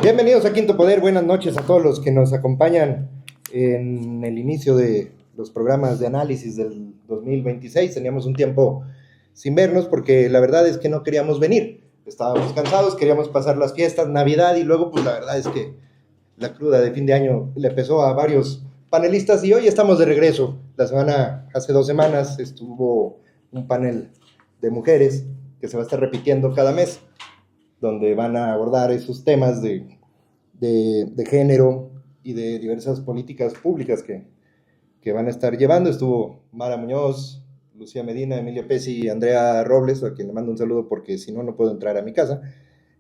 Bienvenidos a Quinto Poder, buenas noches a todos los que nos acompañan en el inicio de los programas de análisis del 2026. Teníamos un tiempo sin vernos porque la verdad es que no queríamos venir, estábamos cansados, queríamos pasar las fiestas, Navidad, y luego pues la verdad es que la cruda de fin de año le pesó a varios panelistas y hoy estamos de regreso. Hace 2 semanas estuvo un panel de mujeres que se va a estar repitiendo cada mes, donde van a abordar esos temas de género y de diversas políticas públicas que van a estar llevando. Estuvo Mara Muñoz, Lucía Medina, Emilia Pesi y Andrea Robles, a quien le mando un saludo porque si no, no puedo entrar a mi casa.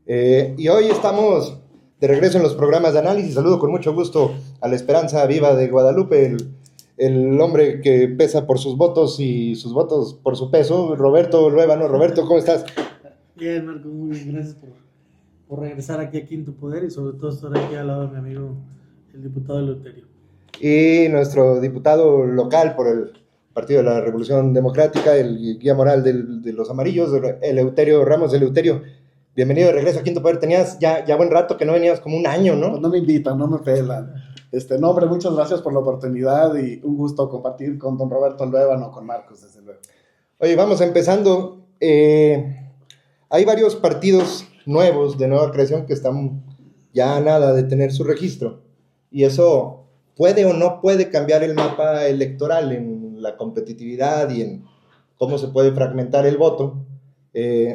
Y hoy estamos de regreso en los programas de análisis. Saludo con mucho gusto a la Esperanza Viva de Guadalupe, el hombre que pesa por sus votos y sus votos por su peso, Roberto Luébano. Roberto, ¿cómo estás? Bien, Marco, muy bien, gracias por regresar aquí a Quinto Poder y sobre todo estar aquí al lado de mi amigo, el diputado Eleuterio. Y nuestro diputado local por el Partido de la Revolución Democrática, el guía moral de los amarillos, Eleuterio Ramos. Eleuterio, bienvenido de regreso a Quinto Poder. Tenías ya buen rato que no venías, como un año, ¿no? Pues no me invitan, no me pelan. No, hombre, muchas gracias por la oportunidad y un gusto compartir con don Roberto Luébano, con Marcos, desde luego. Oye, vamos empezando. Hay varios partidos nuevos de nueva creación que están ya a nada de tener su registro, y eso puede o no puede cambiar el mapa electoral en la competitividad y en cómo se puede fragmentar el voto.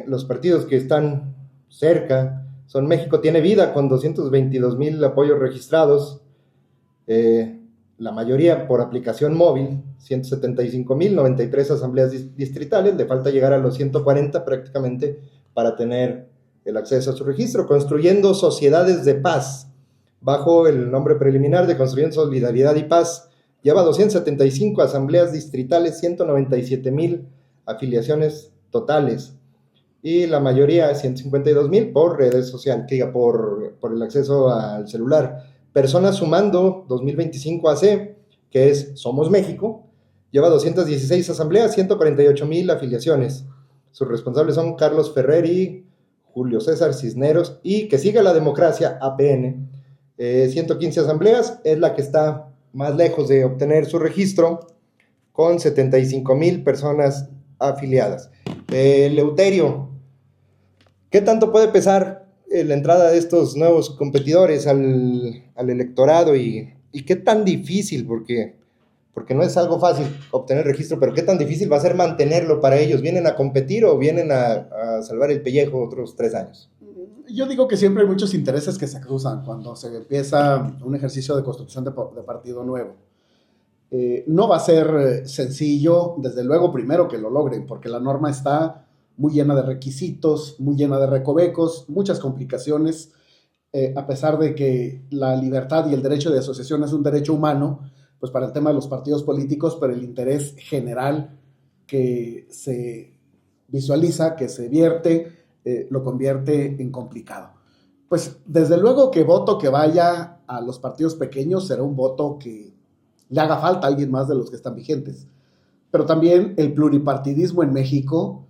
Los partidos que están cerca son México Tiene Vida, con 222,000 apoyos registrados, la mayoría por aplicación móvil, 175,000, 93 asambleas distritales, le falta llegar a los 140 prácticamente para tener el acceso a su registro. Construyendo Sociedades de Paz, bajo el nombre preliminar de Construyendo Solidaridad y Paz, lleva 275 asambleas distritales, 197,000 afiliaciones totales, y la mayoría, 152,000, por redes sociales, por el acceso al celular. Personas Sumando 2025 AC, que es Somos México, lleva 216 asambleas, 148,000 afiliaciones. Sus responsables son Carlos Ferreri, Julio César Cisneros y Que Siga la Democracia, APN. 115 asambleas, es la que está más lejos de obtener su registro, con 75,000 personas afiliadas. Eleuterio, ¿qué tanto puede pesar la entrada de estos nuevos competidores al electorado y qué tan difícil, porque no es algo fácil obtener registro, pero qué tan difícil va a ser mantenerlo para ellos? ¿Vienen a competir o vienen a salvar el pellejo otros 3 años? Yo digo que siempre hay muchos intereses que se cruzan cuando se empieza un ejercicio de construcción de partido nuevo. No va a ser sencillo, desde luego, primero que lo logren, porque la norma está muy llena de requisitos, muy llena de recovecos, muchas complicaciones, a pesar de que la libertad y el derecho de asociación es un derecho humano, pues para el tema de los partidos políticos, pero el interés general que se visualiza, que se vierte, lo convierte en complicado. Pues desde luego que voto que vaya a los partidos pequeños será un voto que le haga falta a alguien más de los que están vigentes. Pero también el pluripartidismo en México,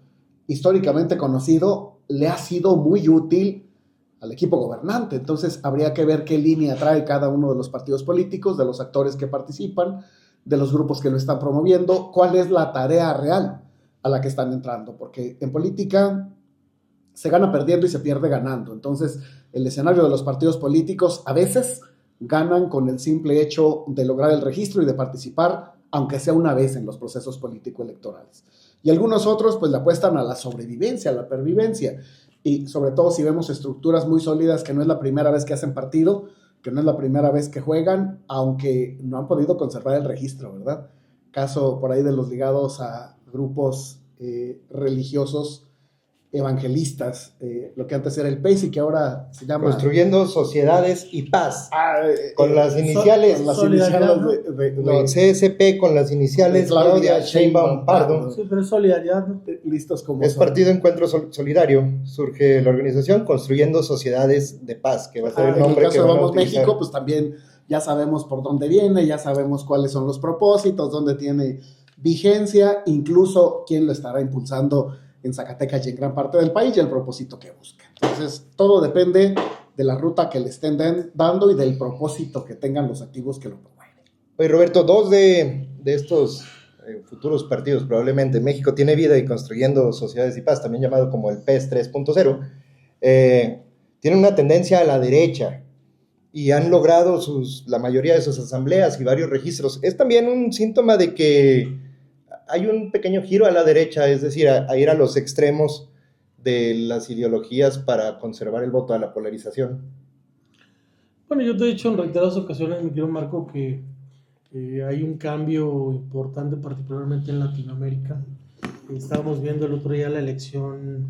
históricamente conocido, le ha sido muy útil al equipo gobernante. Entonces habría que ver qué línea trae cada uno de los partidos políticos, de los actores que participan, de los grupos que lo están promoviendo, cuál es la tarea real a la que están entrando, porque en política se gana perdiendo y se pierde ganando. Entonces el escenario de los partidos políticos a veces ganan con el simple hecho de lograr el registro y de participar, aunque sea una vez en los procesos político-electorales. Y algunos otros pues le apuestan a la sobrevivencia, a la pervivencia, y sobre todo si vemos estructuras muy sólidas que no es la primera vez que hacen partido, que no es la primera vez que juegan, aunque no han podido conservar el registro, ¿verdad? Caso por ahí de los ligados a grupos religiosos evangelistas, lo que antes era el PES y que ahora se llama Construyendo Sociedades y Paz, con las iniciales, CSP, con las iniciales Claudia Sheinbaum Pardo. Sí, pero es solidaridad, ¿no? Listos como es son. Partido Encuentro Solidario. Surge la organización Construyendo Sociedades de Paz, que va a ser el nombre en el caso que de van a Vamos utilizar. México, pues también ya sabemos por dónde viene, ya sabemos cuáles son los propósitos, dónde tiene vigencia, incluso quién lo estará impulsando en Zacatecas y en gran parte del país, y el propósito que busca. Entonces, todo depende de la ruta que le estén dando y del propósito que tengan los activos que lo promueven. Oye, Roberto, dos de estos futuros partidos, probablemente México tiene vida y Construyendo Sociedades y Paz, también llamado como el PES 3.0, tienen una tendencia a la derecha y han logrado la mayoría de sus asambleas y varios registros. Es también un síntoma de que hay un pequeño giro a la derecha, es decir, a ir a los extremos de las ideologías para conservar el voto, a la polarización. Bueno, yo te he dicho en reiteradas ocasiones, mi querido Marco, que hay un cambio importante, particularmente en Latinoamérica. Estábamos viendo el otro día la elección,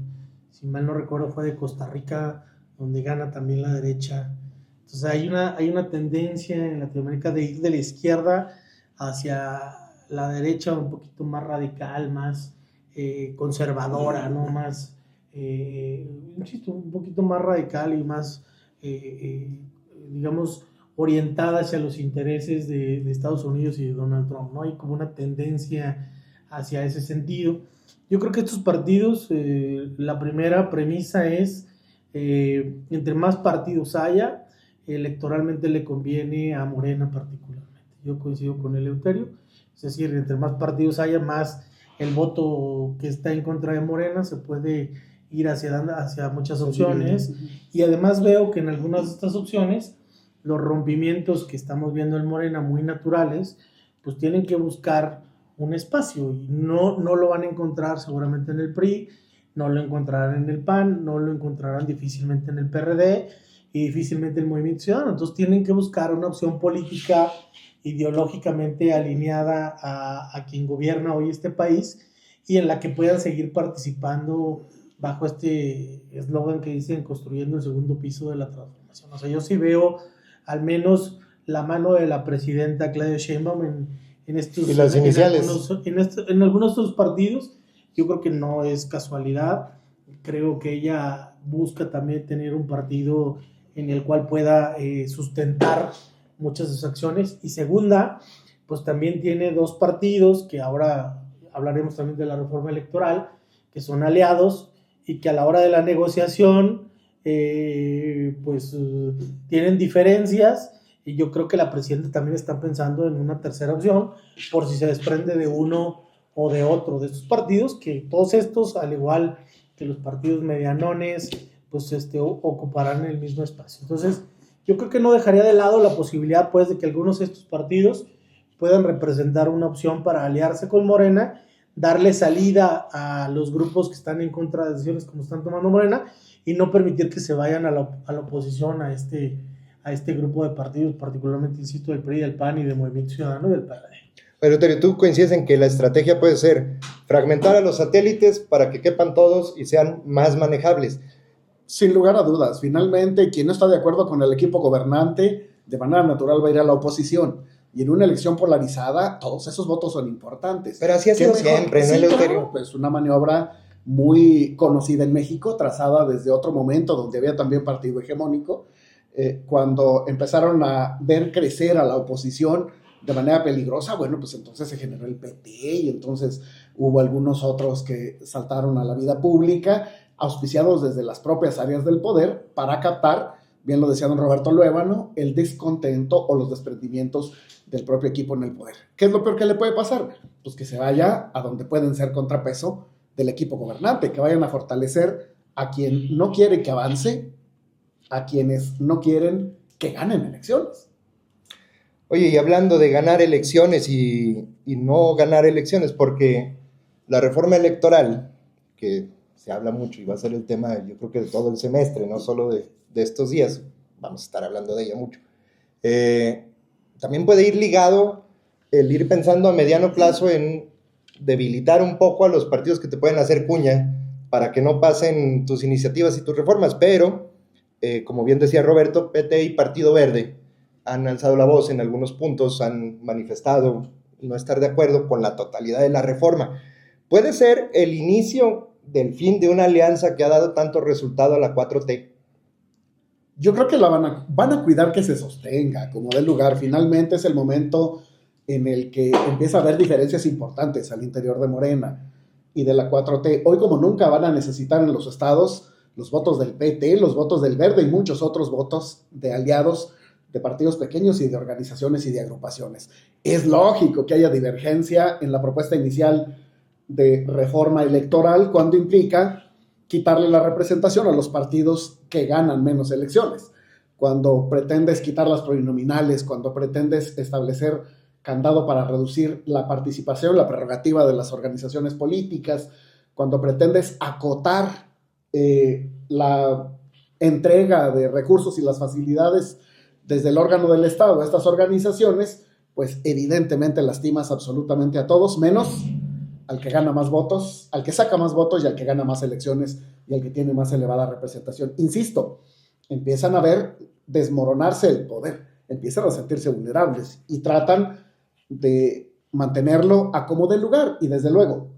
si mal no recuerdo, fue de Costa Rica, donde gana también la derecha. Entonces hay una tendencia en Latinoamérica de ir de la izquierda hacia la derecha un poquito más radical, más conservadora, ¿no? Más, un poquito más radical y más, digamos, orientada hacia los intereses de Estados Unidos y de Donald Trump, ¿no? Hay como una tendencia hacia ese sentido. Yo creo que estos partidos, la primera premisa es, entre más partidos haya, electoralmente le conviene a Morena particularmente. Yo coincido con Eleuterio, es decir, entre más partidos haya, más el voto que está en contra de Morena se puede ir hacia muchas opciones, y además veo que en algunas de estas opciones los rompimientos que estamos viendo en Morena, muy naturales, pues tienen que buscar un espacio y no lo van a encontrar seguramente en el PRI, no lo encontrarán en el PAN, no lo encontrarán difícilmente en el PRD y difícilmente en el Movimiento Ciudadano. Entonces tienen que buscar una opción política ideológicamente alineada a quien gobierna hoy este país y en la que puedan seguir participando bajo este eslogan que dicen construyendo el segundo piso de la transformación. O sea, yo sí veo al menos la mano de la presidenta Claudia Sheinbaum en estos, y las iniciales. En algunos de estos partidos. Yo creo que no es casualidad, creo que ella busca también tener un partido en el cual pueda sustentar muchas de sus acciones, y segunda, pues también tiene dos partidos que ahora hablaremos también de la reforma electoral, que son aliados y que a la hora de la negociación tienen diferencias, y yo creo que la presidenta también está pensando en una tercera opción por si se desprende de uno o de otro de estos partidos, que todos estos, al igual que los partidos medianones, pues ocuparán el mismo espacio. Entonces yo creo que no dejaría de lado la posibilidad, pues, de que algunos de estos partidos puedan representar una opción para aliarse con Morena, darle salida a los grupos que están en contra de decisiones como están tomando Morena, y no permitir que se vayan a la oposición a este grupo de partidos, particularmente, insisto, del PRI, del PAN y del Movimiento Ciudadano y del PRD. Pero, Terio, ¿tú coincides en que la estrategia puede ser fragmentar a los satélites para que quepan todos y sean más manejables? Sin lugar a dudas, finalmente quien no está de acuerdo con el equipo gobernante de manera natural va a ir a la oposición, y en una elección polarizada todos esos votos son importantes. Pero así ha sido siempre, ¿no, Eleuterio? Claro, pues una maniobra muy conocida en México, trazada desde otro momento donde había también partido hegemónico, cuando empezaron a ver crecer a la oposición de manera peligrosa, bueno, pues entonces se generó el PT y entonces hubo algunos otros que saltaron a la vida pública, auspiciados desde las propias áreas del poder, para captar, bien lo decía don Roberto Luébano, el descontento o los desprendimientos del propio equipo en el poder. ¿Qué es lo peor que le puede pasar? Pues que se vaya a donde pueden ser contrapeso del equipo gobernante, que vayan a fortalecer a quien no quiere que avance, a quienes no quieren que ganen elecciones. Oye, y hablando de ganar elecciones y no ganar elecciones, porque la reforma electoral, que se habla mucho y va a ser el tema, yo creo que de todo el semestre, no solo de estos días, vamos a estar hablando de ella mucho, también puede ir ligado el ir pensando a mediano plazo en debilitar un poco a los partidos que te pueden hacer cuña para que no pasen tus iniciativas y tus reformas, pero como bien decía Roberto, PT y Partido Verde han alzado la voz en algunos puntos, han manifestado no estar de acuerdo con la totalidad de la reforma. ¿Puede ser el inicio del fin de una alianza que ha dado tanto resultado a la 4T? Yo creo que la van a cuidar que se sostenga, como dé lugar. Finalmente es el momento en el que empieza a haber diferencias importantes al interior de Morena y de la 4T. Hoy como nunca van a necesitar en los estados los votos del PT, los votos del Verde y muchos otros votos de aliados de partidos pequeños y de organizaciones y de agrupaciones. Es lógico que haya divergencia en la propuesta inicial de reforma electoral cuando implica quitarle la representación a los partidos que ganan menos elecciones. Cuando pretendes quitar las plurinominales, cuando pretendes establecer candado para reducir la participación, la prerrogativa de las organizaciones políticas, cuando pretendes acotar la entrega de recursos y las facilidades desde el órgano del Estado a estas organizaciones, pues evidentemente lastimas absolutamente a todos, menos al que gana más votos, al que saca más votos y al que gana más elecciones y al que tiene más elevada representación. Insisto, empiezan a ver desmoronarse el poder, empiezan a sentirse vulnerables y tratan de mantenerlo a como dé lugar. Y desde luego,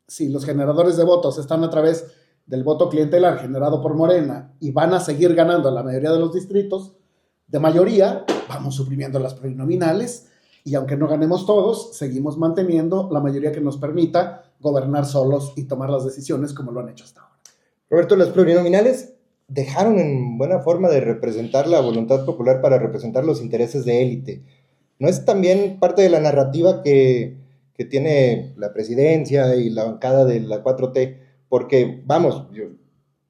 si los generadores de votos están a través del voto clientelar generado por Morena y van a seguir ganando en la mayoría de los distritos, de mayoría, vamos suprimiendo las plurinominales y aunque no ganemos todos, seguimos manteniendo la mayoría que nos permita gobernar solos y tomar las decisiones como lo han hecho hasta ahora. Roberto, las plurinominales dejaron en buena forma de representar la voluntad popular para representar los intereses de élite. ¿No es también parte de la narrativa que tiene la presidencia y la bancada de la 4T? Porque, vamos, yo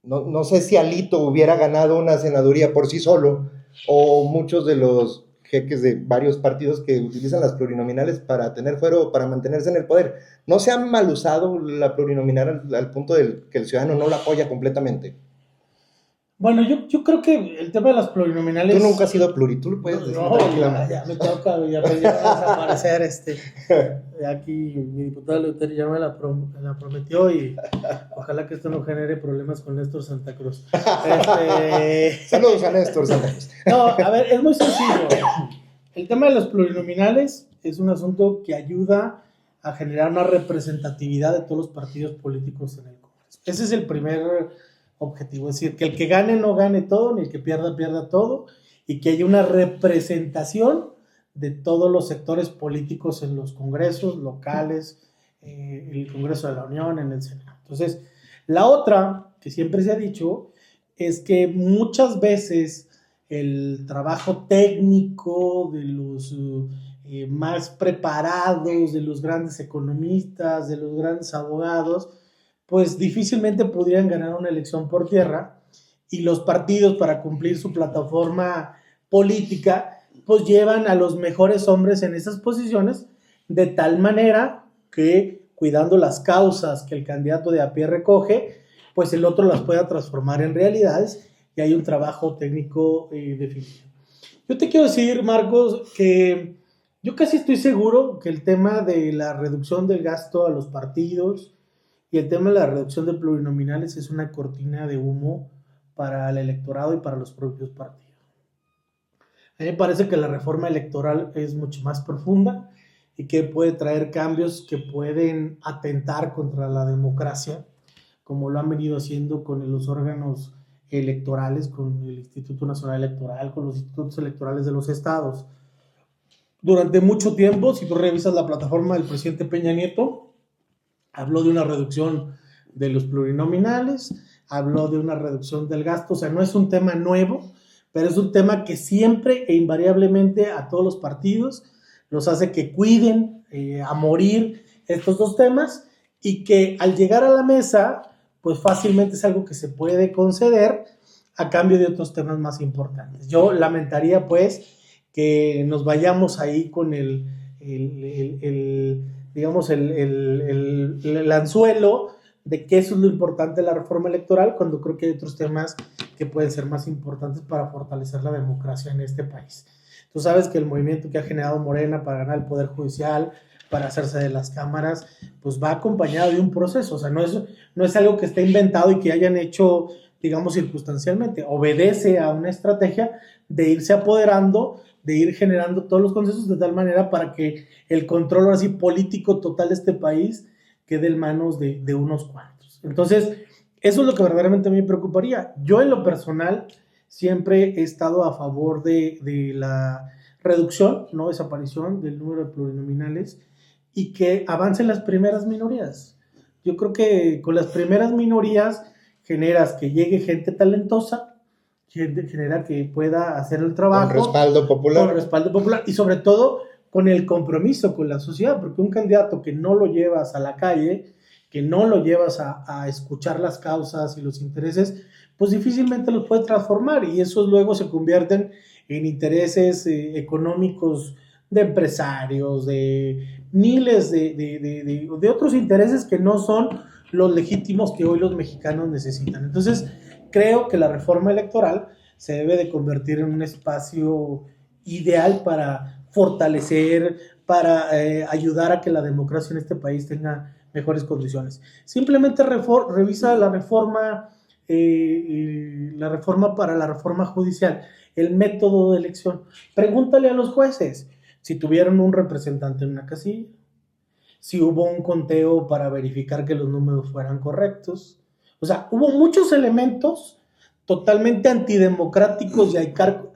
no sé si Alito hubiera ganado una senaduría por sí solo, o muchos de los jeques de varios partidos que utilizan las plurinominales para tener fuero, para mantenerse en el poder. ¿No se ha mal usado la plurinominal al punto de que el ciudadano no la apoya completamente? Bueno, yo creo que el tema de las plurinominales... Tú nunca has sido pluri, tú lo puedes decir tranquilamente. Ya me toca, ya me va a desaparecer aquí mi diputado Leuterio ya me la prometió y ojalá que esto no genere problemas con Néstor Santa Cruz. Saludos a Néstor Santa Cruz. No, a ver, es muy sencillo. El tema de los plurinominales es un asunto que ayuda a generar una representatividad de todos los partidos políticos en el Congreso. Ese es el primer objetivo, es decir, que el que gane no gane todo, ni el que pierda pierda todo, y que haya una representación de todos los sectores políticos en los congresos locales, el Congreso de la Unión, en el Senado. Entonces, la otra, que siempre se ha dicho, es que muchas veces el trabajo técnico de los más preparados, de los grandes economistas, de los grandes abogados, pues difícilmente podrían ganar una elección por tierra, y los partidos, para cumplir su plataforma política, pues llevan a los mejores hombres en esas posiciones, de tal manera que, cuidando las causas que el candidato de a pie recoge, pues el otro las pueda transformar en realidades y hay un trabajo técnico definido. Yo te quiero decir, Marcos, que yo casi estoy seguro que el tema de la reducción del gasto a los partidos y el tema de la reducción de plurinominales es una cortina de humo para el electorado y para los propios partidos. A mí me parece que la reforma electoral es mucho más profunda y que puede traer cambios que pueden atentar contra la democracia, como lo han venido haciendo con los órganos electorales, con el Instituto Nacional Electoral, con los institutos electorales de los estados. Durante mucho tiempo, si tú revisas la plataforma del presidente Peña Nieto, habló de una reducción de los plurinominales, habló de una reducción del gasto, o sea, no es un tema nuevo, pero es un tema que siempre e invariablemente a todos los partidos los hace que cuiden a morir estos dos temas y que al llegar a la mesa, pues fácilmente es algo que se puede conceder a cambio de otros temas más importantes. Yo lamentaría, pues, que nos vayamos ahí con el anzuelo de que eso es lo importante de la reforma electoral, cuando creo que hay otros temas que pueden ser más importantes para fortalecer la democracia en este país. Tú sabes que el movimiento que ha generado Morena para ganar el Poder Judicial, para hacerse de las cámaras, pues va acompañado de un proceso, o sea, no es algo que esté inventado y que hayan hecho, digamos, circunstancialmente, obedece a una estrategia de irse apoderando, de ir generando todos los consensos de tal manera para que el control así político total de este país quede en manos de unos cuantos. Entonces, eso es lo que verdaderamente me preocuparía. Yo en lo personal siempre he estado a favor de la reducción, no desaparición del número de plurinominales y que avancen las primeras minorías. Yo creo que con las primeras minorías generas que llegue gente talentosa, genera que pueda hacer el trabajo. Con respaldo popular. Con respaldo popular y sobre todo con el compromiso con la sociedad, porque un candidato que no lo llevas a la calle, que no lo llevas a escuchar las causas y los intereses, pues difícilmente los puede transformar y esos luego se convierten en intereses económicos de empresarios, de miles de otros intereses que no son los legítimos que hoy los mexicanos necesitan. Entonces, creo que la reforma electoral se debe de convertir en un espacio ideal para fortalecer, para ayudar a que la democracia en este país tenga mejores condiciones. Simplemente revisa la reforma para la reforma judicial, el método de elección. Pregúntale a los jueces si tuvieron un representante en una casilla, si hubo un conteo para verificar que los números fueran correctos. O sea, hubo muchos elementos totalmente antidemocráticos y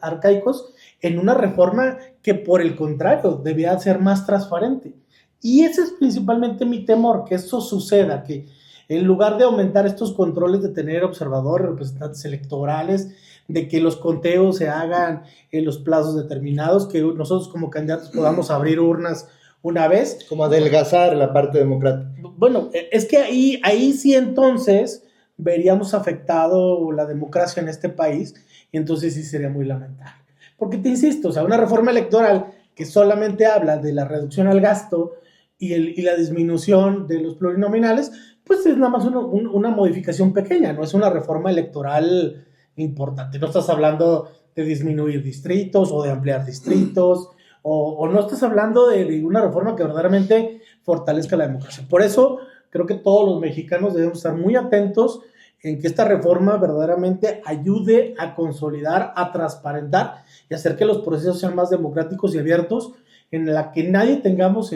arcaicos en una reforma que, por el contrario, debía ser más transparente. Y ese es principalmente mi temor, que eso suceda, que en lugar de aumentar estos controles de tener observadores, representantes electorales, de que los conteos se hagan en los plazos determinados, que nosotros como candidatos podamos abrir urnas una vez. Como adelgazar la parte democrática. Bueno, es que ahí sí entonces veríamos afectado la democracia en este país y entonces sí sería muy lamentable. Porque te insisto, o sea, una reforma electoral que solamente habla de la reducción al gasto y la disminución de los plurinominales, pues es nada más una modificación pequeña, no es una reforma electoral importante. No estás hablando de disminuir distritos o de ampliar distritos, o no estás hablando de una reforma que verdaderamente fortalezca la democracia. Por eso creo que todos los mexicanos debemos estar muy atentos en que esta reforma verdaderamente ayude a consolidar, a transparentar y hacer que los procesos sean más democráticos y abiertos, en la que nadie tengamos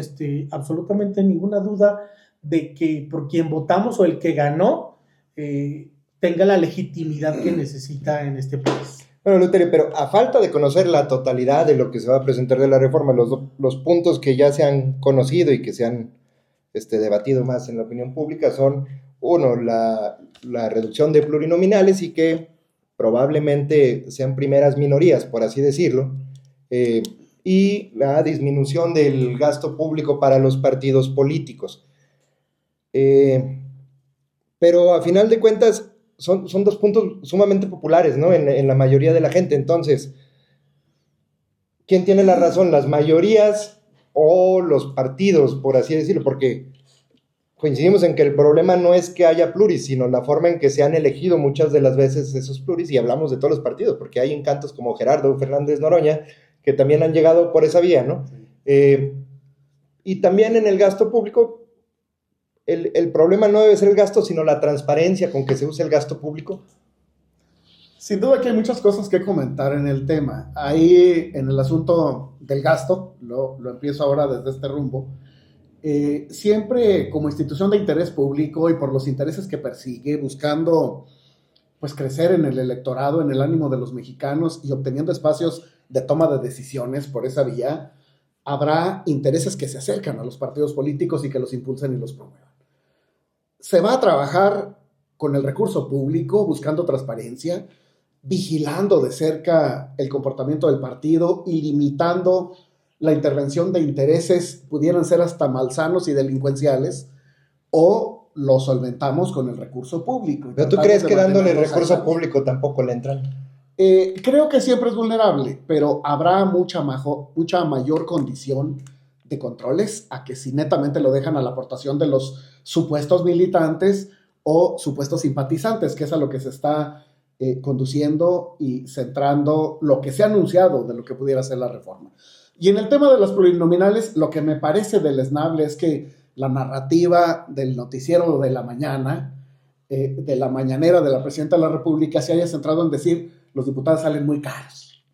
absolutamente ninguna duda de que por quien votamos o el que ganó tenga la legitimidad que necesita en este país. Bueno, Luterio, pero a falta de conocer la totalidad de lo que se va a presentar de la reforma, los puntos que ya se han conocido y que se han debatido más en la opinión pública son, uno, la reducción de plurinominales y que probablemente sean primeras minorías, por así decirlo, y la disminución del gasto público para los partidos políticos. Pero a final de cuentas son dos puntos sumamente populares, ¿no? En la mayoría de la gente. Entonces, ¿quién tiene la razón? ¿Las mayorías o los partidos, por así decirlo? Porque coincidimos en que el problema no es que haya pluris, sino la forma en que se han elegido muchas de las veces esos pluris, y hablamos de todos los partidos, porque hay encantos como Gerardo Fernández Noroña, que también han llegado por esa vía, ¿no? Y también en el gasto público, el problema no debe ser el gasto, sino la transparencia con que se usa el gasto público. Sin duda que hay muchas cosas que comentar en el tema. Ahí, en el asunto del gasto, lo empiezo ahora desde este rumbo, siempre como institución de interés público y por los intereses que persigue, buscando pues crecer en el electorado, en el ánimo de los mexicanos y obteniendo espacios de toma de decisiones por esa vía, habrá intereses que se acercan a los partidos políticos y que los impulsen y los promuevan. Se va a trabajar con el recurso público, buscando transparencia, vigilando de cerca el comportamiento del partido y limitando la intervención de intereses, pudieran ser hasta malsanos y delincuenciales, o lo solventamos con el recurso público. ¿Pero tú crees que dándole el recurso público tampoco le entran? Creo que siempre es vulnerable, pero habrá mucha mayor condición de controles a que si netamente lo dejan a la aportación de los supuestos militantes o supuestos simpatizantes, que es a lo que se está conduciendo y centrando lo que se ha anunciado de lo que pudiera ser la reforma. Y en el tema de los plurinominales, lo que me parece deleznable es que la narrativa del noticiero de la mañana, de la mañanera de la Presidenta de la República, se haya centrado en decir los diputados salen muy caros.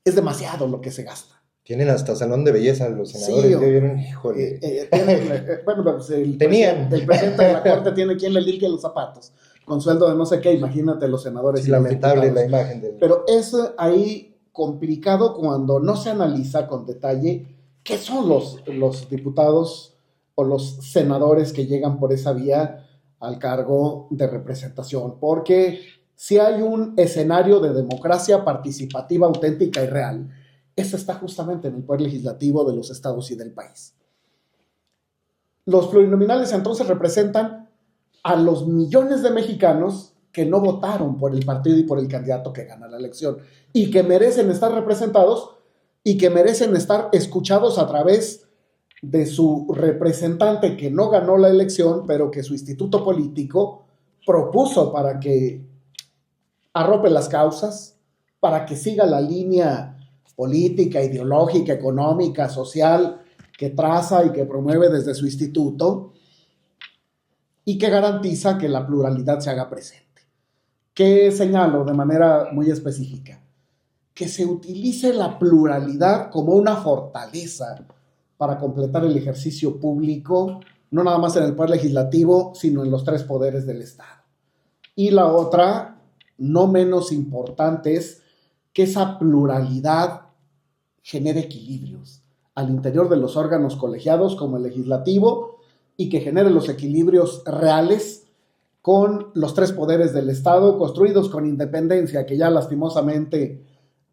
Es demasiado lo que se gasta. Tienen hasta salón de belleza los senadores. Sí, ¿Vieron? Híjole. Bueno, pues el Tenían. presidente de la Corte tiene quien le limpie los zapatos, con sueldo de no sé qué, imagínate los senadores. Sí, y los lamentable diputados. la imagen. Pero es ahí complicado cuando no se analiza con detalle qué son los diputados o los senadores que llegan por esa vía al cargo de representación, porque si hay un escenario de democracia participativa, auténtica y real, ese está justamente en el poder legislativo de los estados y del país. Los plurinominales entonces representan a los millones de mexicanos que no votaron por el partido y por el candidato que gana la elección y que merecen estar representados y que merecen estar escuchados a través de su representante que no ganó la elección, pero que su instituto político propuso para que arrope las causas, para que siga la línea política, ideológica, económica, social que traza y que promueve desde su instituto y que garantiza que la pluralidad se haga presente. ¿Qué señalo de manera muy específica? Que se utilice la pluralidad como una fortaleza para completar el ejercicio público, no nada más en el poder legislativo, sino en los tres poderes del Estado. Y la otra, no menos importante, es que esa pluralidad genere equilibrios al interior de los órganos colegiados como el legislativo y que genere los equilibrios reales con los tres poderes del Estado construidos con independencia, que ya lastimosamente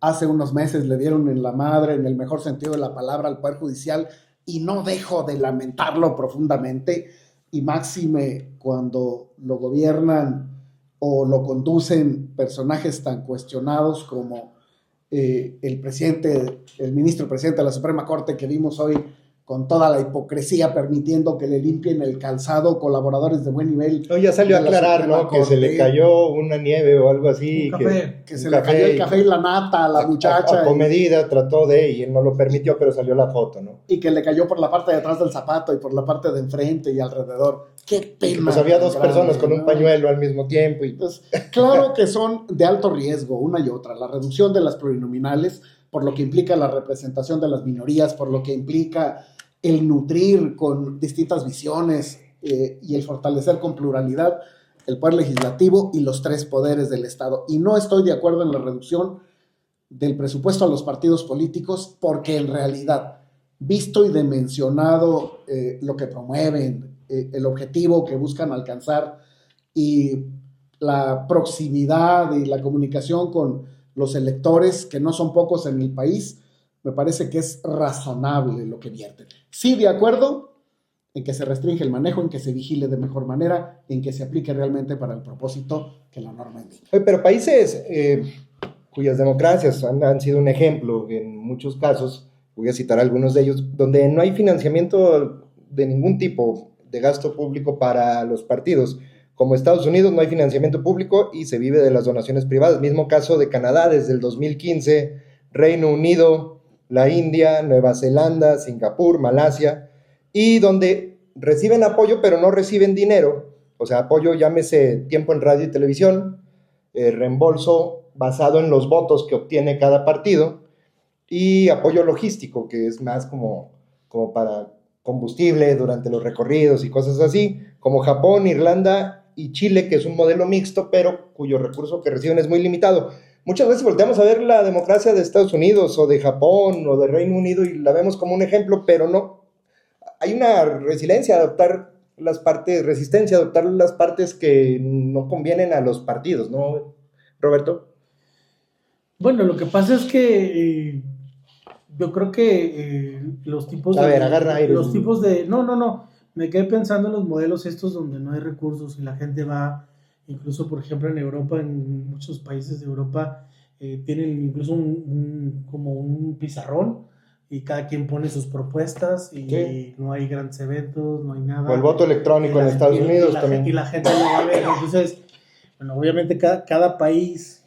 hace unos meses le dieron en la madre, en el mejor sentido de la palabra, al Poder Judicial, y no dejo de lamentarlo profundamente, y máxime cuando lo gobiernan o lo conducen personajes tan cuestionados como el ministro presidente de la Suprema Corte que vimos hoy con toda la hipocresía permitiendo que le limpien el calzado colaboradores de buen nivel. No, ya salió a aclarar, ¿no? Que se le cayó una nieve o algo así. Que se le cayó el café y la nata a la muchacha. A comedida trató de, y él no lo permitió, pero salió la foto, ¿no? Y que le cayó por la parte de atrás del zapato y por la parte de enfrente y alrededor. ¡Qué pena! Pues había dos personas con un pañuelo al mismo tiempo. Y pues, claro que son de alto riesgo, una y otra. La reducción de las plurinominales, por lo que implica la representación de las minorías, por lo que implica el nutrir con distintas visiones y el fortalecer con pluralidad el poder legislativo y los tres poderes del Estado. Y no estoy de acuerdo en la reducción del presupuesto a los partidos políticos porque en realidad, visto y dimensionado lo que promueven, el objetivo que buscan alcanzar y la proximidad y la comunicación con los electores, que no son pocos en el país, me parece que es razonable lo que vierten. Sí, de acuerdo en que se restringe el manejo, en que se vigile de mejor manera, en que se aplique realmente para el propósito que la norma indica. Pero países cuyas democracias han sido un ejemplo en muchos casos, voy a citar algunos de ellos, donde no hay financiamiento de ningún tipo de gasto público para los partidos. Como Estados Unidos no hay financiamiento público y se vive de las donaciones privadas. Mismo caso de Canadá desde el 2015, Reino Unido, la India, Nueva Zelanda, Singapur, Malasia, y donde reciben apoyo pero no reciben dinero, o sea, apoyo llámese tiempo en radio y televisión, reembolso basado en los votos que obtiene cada partido, y apoyo logístico, que es más como para combustible durante los recorridos y cosas así, como Japón, Irlanda y Chile, que es un modelo mixto, pero cuyo recurso que reciben es muy limitado. Muchas veces volteamos a ver la democracia de Estados Unidos o de Japón o de Reino Unido y la vemos como un ejemplo, pero no. Hay una resistencia a adoptar las partes que no convienen a los partidos, ¿no, Roberto? Bueno, lo que pasa es que yo creo que los tipos de... A ver, agarra aire. Los tipos de... No. Me quedé pensando en los modelos estos donde no hay recursos y la gente va... Incluso, por ejemplo, en Europa, en muchos países de Europa, tienen incluso como un pizarrón y cada quien pone sus propuestas y ¿qué? No hay grandes eventos, no hay nada. O el voto electrónico en Estados Unidos también. Y la gente lo va a ver. Entonces, bueno, obviamente cada país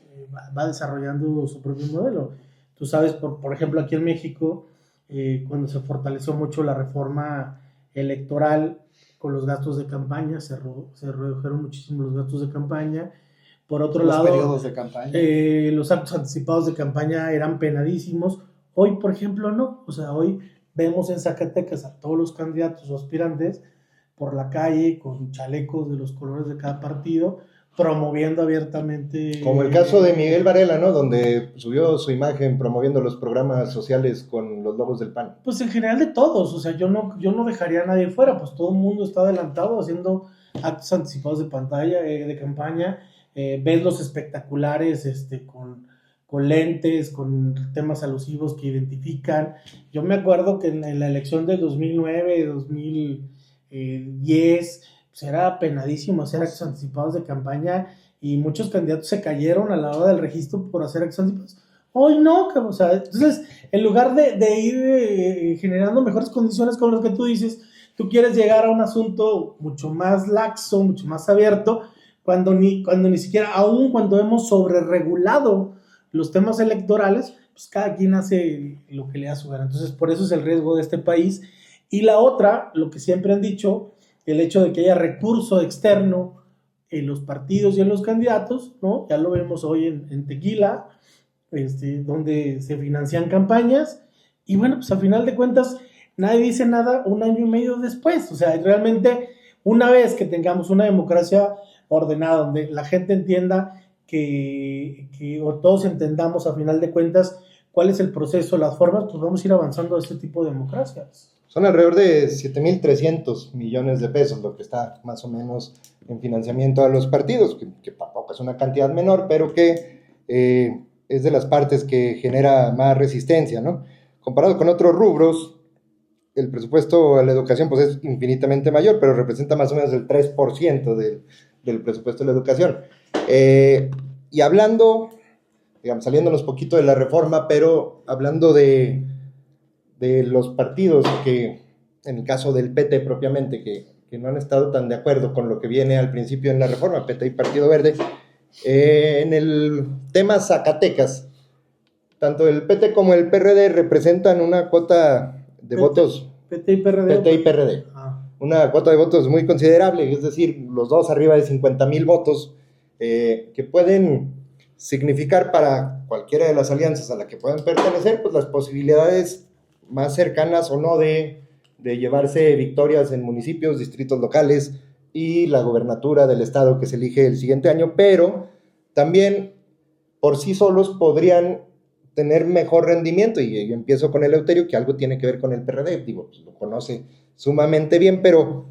va desarrollando su propio modelo. Tú sabes, por ejemplo, aquí en México, cuando se fortaleció mucho la reforma electoral, con los gastos de campaña, se redujeron muchísimo los gastos de campaña. Por otro lado, los periodos de campaña. Los actos anticipados de campaña eran penadísimos. Hoy, por ejemplo, no. O sea, hoy vemos en Zacatecas a todos los candidatos o aspirantes por la calle con chalecos de los colores de cada partido, promoviendo abiertamente... Como el caso de Miguel Varela, ¿no? Donde subió su imagen promoviendo los programas sociales con los logos del PAN. Pues en general de todos, o sea, yo no dejaría a nadie fuera, pues todo el mundo está adelantado haciendo actos anticipados de pantalla, de campaña, ves los espectaculares con lentes, con temas alusivos que identifican. Yo me acuerdo que en la elección del 2009, 2010, pues era penadísimo hacer actos anticipados de campaña y muchos candidatos se cayeron a la hora del registro por hacer actos anticipados. Hoy no, o sea, entonces, en lugar de ir generando mejores condiciones con lo que tú dices, tú quieres llegar a un asunto mucho más laxo, mucho más abierto, cuando ni siquiera, aún cuando hemos sobreregulado los temas electorales, pues cada quien hace lo que le da su gana. Entonces, por eso es el riesgo de este país. Y la otra, lo que siempre han dicho, el hecho de que haya recurso externo en los partidos y en los candidatos, ¿no? Ya lo vemos hoy en Tequila, donde se financian campañas, y bueno, pues a final de cuentas, nadie dice nada un año y medio después. O sea, realmente, una vez que tengamos una democracia ordenada, donde la gente entienda o todos entendamos a final de cuentas cuál es el proceso, las formas, pues vamos a ir avanzando a este tipo de democracias. Son alrededor de 7.300 millones de pesos lo que está más o menos en financiamiento a los partidos, que tampoco es una cantidad menor, pero que es de las partes que genera más resistencia, ¿no? Comparado con otros rubros, el presupuesto a la educación pues es infinitamente mayor, pero representa más o menos el 3% del presupuesto de la educación. Y hablando, digamos, saliéndonos poquito de la reforma, pero hablando de los partidos que, en el caso del PT propiamente, que no han estado tan de acuerdo con lo que viene al principio en la reforma, PT y Partido Verde, en el tema Zacatecas, tanto el PT como el PRD representan una cuota de votos. PT y PRD. PT y PRD. Una cuota de votos muy considerable, es decir, los dos arriba de 50,000 votos, que pueden significar para cualquiera de las alianzas a la que puedan pertenecer, pues las posibilidades más cercanas o no de llevarse victorias en municipios, distritos locales y la gobernatura del estado que se elige el siguiente año, pero también por sí solos podrían tener mejor rendimiento, y yo empiezo con Eleuterio, que algo tiene que ver con el PRD, digo, pues lo conoce sumamente bien, pero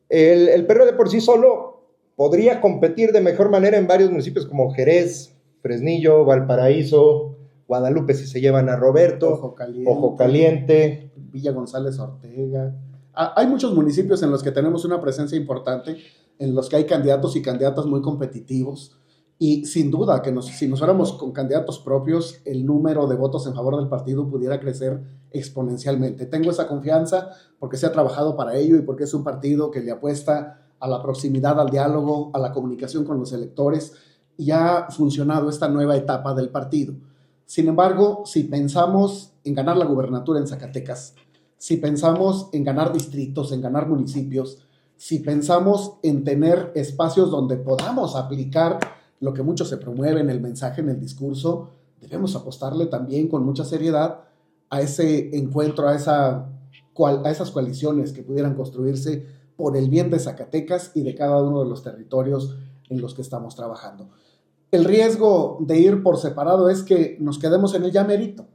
el PRD por sí solo podría competir de mejor manera en varios municipios como Jerez, Fresnillo, Valparaíso, Guadalupe si se llevan a Roberto, Ojo Caliente, Villa González Ortega. Hay muchos municipios en los que tenemos una presencia importante, en los que hay candidatos y candidatas muy competitivos, y sin duda que si nos fuéramos con candidatos propios, el número de votos en favor del partido pudiera crecer exponencialmente. Tengo esa confianza porque se ha trabajado para ello y porque es un partido que le apuesta a la proximidad, al diálogo, a la comunicación con los electores, y ha funcionado esta nueva etapa del partido. Sin embargo, si pensamos en ganar la gubernatura en Zacatecas, si pensamos en ganar distritos, en ganar municipios, si pensamos en tener espacios donde podamos aplicar lo que mucho se promueve en el mensaje, en el discurso, debemos apostarle también con mucha seriedad a ese encuentro, a esas coaliciones que pudieran construirse por el bien de Zacatecas y de cada uno de los territorios en los que estamos trabajando. El riesgo de ir por separado es que nos quedemos en el llamerito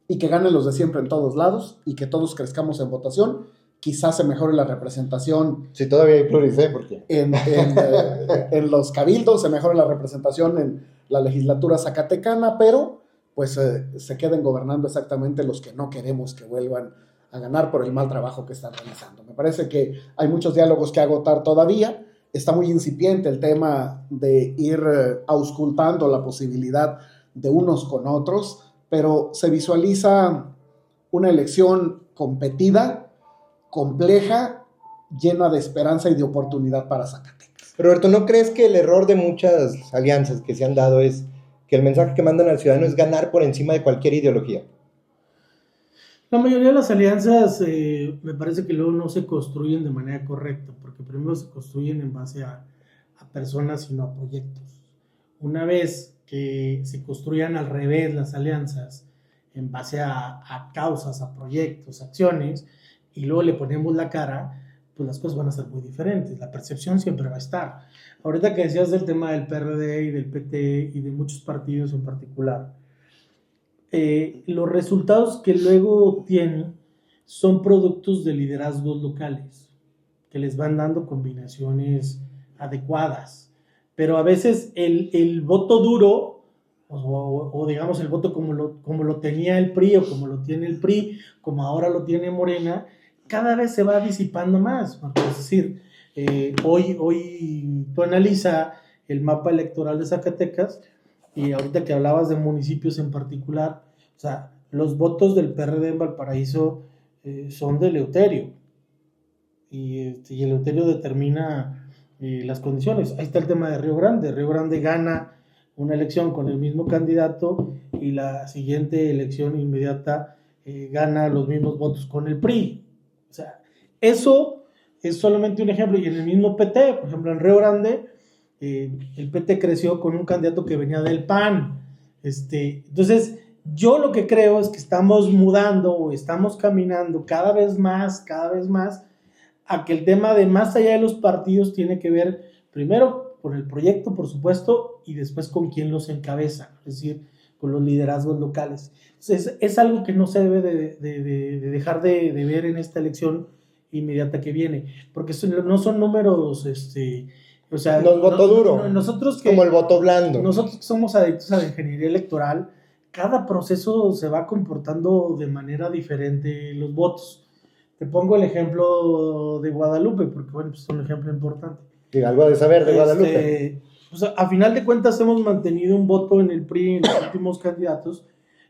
y que ganen los de siempre en todos lados y que todos crezcamos en votación. Quizás se mejore la representación. Si todavía hay pluris, ¿por qué? En los cabildos, se mejore la representación en la legislatura zacatecana, pero pues se queden gobernando exactamente los que no queremos que vuelvan a ganar por el mal trabajo que están realizando. Me parece que hay muchos diálogos que agotar todavía. Está muy incipiente el tema de ir auscultando la posibilidad de unos con otros, pero se visualiza una elección competida, compleja, llena de esperanza y de oportunidad para Zacatecas. Roberto, ¿no crees que el error de muchas alianzas que se han dado es que el mensaje que mandan al ciudadano es ganar por encima de cualquier ideología? La mayoría de las alianzas me parece que luego no se construyen de manera correcta, porque primero se construyen en base a personas y no a proyectos. Una vez que se construyan al revés las alianzas, en base a causas, a proyectos, acciones, y luego le ponemos la cara, pues las cosas van a ser muy diferentes. La percepción siempre va a estar. Ahorita que decías del tema del PRD y del PT y de muchos partidos en particular, los resultados que luego tienen son productos de liderazgos locales, que les van dando combinaciones adecuadas. Pero a veces el voto duro, o digamos el voto como lo tenía el PRI, o como lo tiene el PRI, como ahora lo tiene Morena, cada vez se va disipando más. Es decir, hoy tú analiza el mapa electoral de Zacatecas, y ahorita que hablabas de municipios en particular, o sea, los votos del PRD en Valparaíso son de Eleuterio, y Eleuterio determina las condiciones. Ahí está el tema de Río Grande. Río Grande gana una elección con el mismo candidato, y la siguiente elección inmediata gana los mismos votos con el PRI. O sea, eso es solamente un ejemplo. Y en el mismo PT, por ejemplo, en Río Grande, el PT creció con un candidato que venía del PAN. Entonces, yo lo que creo es que estamos mudando, o estamos caminando cada vez más, a que el tema de más allá de los partidos tiene que ver primero con el proyecto, por supuesto, y después con quién los encabeza, es decir, con los liderazgos locales. Entonces, es algo que no se debe de dejar de ver en esta elección inmediata que viene, porque no son números, o sea, no es voto duro, nosotros como el voto blando. Nosotros que somos adictos a la ingeniería electoral, cada proceso se va comportando de manera diferente los votos. Te pongo el ejemplo de Guadalupe, porque bueno, pues es un ejemplo importante. Sí, algo de saber de Guadalupe. Pues a final de cuentas hemos mantenido un voto en el PRI en los últimos candidatos,